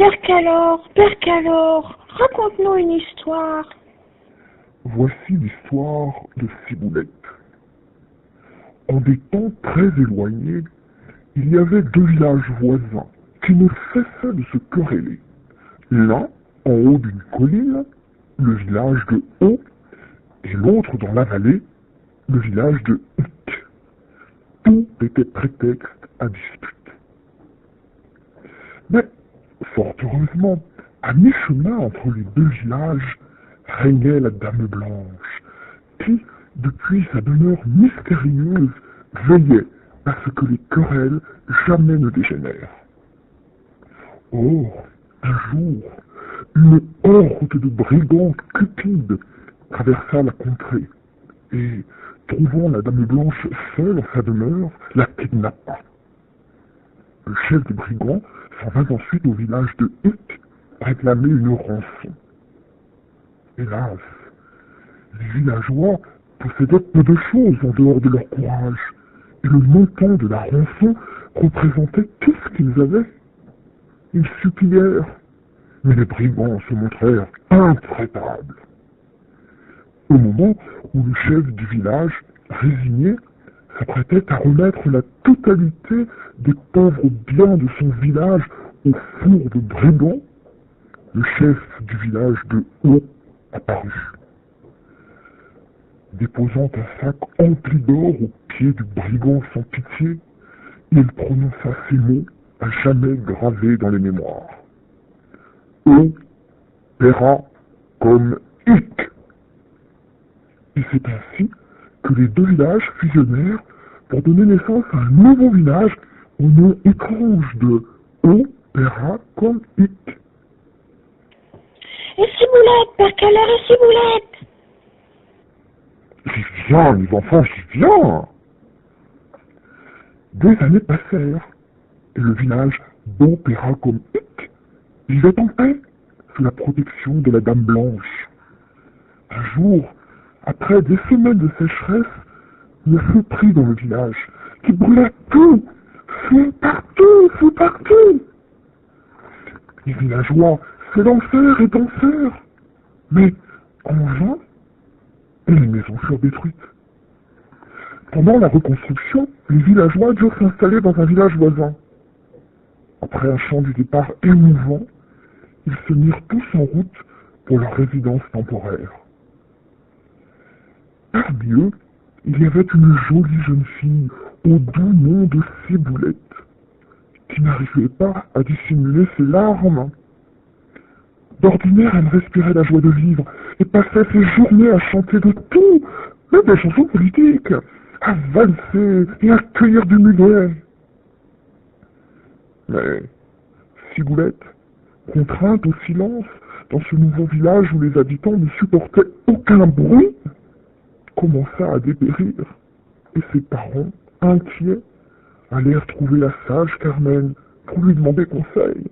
Père Calor, raconte-nous une histoire. Voici l'histoire de Ciboulette. En des temps très éloignés, il y avait deux villages voisins qui ne cessaient de se quereller. L'un en haut d'une colline, le village de Haut, et l'autre dans la vallée, le village de Hic. Tout était prétexte à dispute. Mais, fort heureusement, à mi-chemin entre les deux villages, régnait la Dame Blanche, qui, depuis sa demeure mystérieuse, veillait à ce que les querelles jamais ne dégénèrent. Or, un jour, une horde de brigands cupides traversa la contrée, et, trouvant la Dame Blanche seule en sa demeure, la kidnappa. Le chef des brigands s'en vint ensuite au village de Hic réclamer une rançon. Hélas, les villageois possédaient peu de choses en dehors de leur courage, et le montant de la rançon représentait tout ce qu'ils avaient. Ils supplièrent, mais les brigands se montrèrent intraitables. Au moment où le chef du village, résigné, s'apprêtait à remettre la totalité des pauvres biens de son village au four de brigands, le chef du village de Haut apparut. Déposant un sac empli d'or aux pieds du brigand sans pitié, il prononça ces mots à jamais gravés dans les mémoires. Haut paiera comme Hic. Et c'est ainsi que les deux villages fusionnèrent pour donner naissance à un nouveau village au nom étrange de Haut paiera comme Hic. Et Ciboulette, Père Calor et Ciboulette. J'y viens, mes enfants, j'y viens. Des années passèrent, et le village Beau paiera comme Hic vivait en paix, sous la protection de la Dame Blanche. Un jour, après des semaines de sécheresse, le feu prit dans le village, qui brûla tout, feu partout. Les villageois s'élancèrent et dansèrent, mais en vain, et les maisons furent détruites. Pendant la reconstruction, les villageois durent s'installer dans un village voisin. Après un chant du départ émouvant, ils se mirent tous en route pour leur résidence temporaire. Parmi eux, il y avait une jolie jeune fille au doux nom de Ciboulette, qui n'arrivait pas à dissimuler ses larmes. D'ordinaire, elle respirait la joie de vivre et passait ses journées à chanter de tout, même des chansons politiques, à valser et à cueillir du muguet. Mais Ciboulette, contrainte au silence dans ce nouveau village où les habitants ne supportaient aucun bruit, commença à dépérir, et ses parents, inquiets, allèrent trouver la sage Carmen pour lui demander conseil.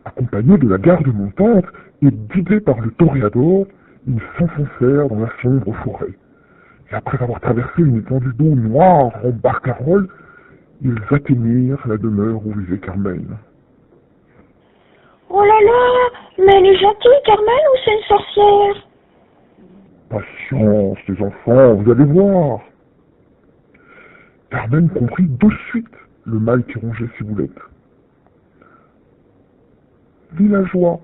Accompagnés de la garde montante et guidés par le toréador, ils s'enfoncèrent dans la sombre forêt. Et après avoir traversé une étendue d'eau noire en barcarolle, ils atteignirent la demeure où vivait Carmen. Oh là là, mais elle est gentille, Carmen, ou c'est une sorcière? Patience, les enfants, vous allez voir. Carmen comprit de suite le mal qui rongeait Ciboulette. Villageois,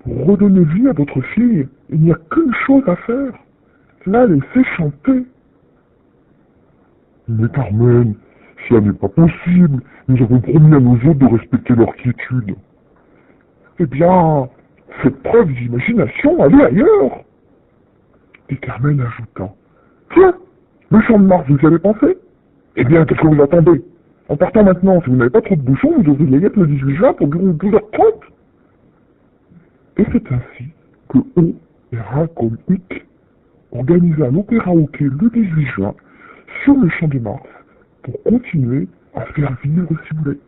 pour redonner vie à votre fille, il n'y a qu'une chose à faire. La laisser chanter. Mais Carmen, cela n'est pas possible. Nous avons promis à nos hôtes de respecter leur quiétude. Eh bien, faites preuve d'imagination, allez ailleurs. Et Carmen ajouta. Tiens, le champ de Mars, vous y avez pensé? Eh bien, qu'est-ce que vous attendez? En partant maintenant, si vous n'avez pas trop de bouchons, vous devriez y être le 18 juin pour environ 12h30. Et c'est ainsi que Haut paiera comme Hic organisa un opéra hockey le 18 juin sur le champ de Mars pour continuer à faire vivre Ciboulette.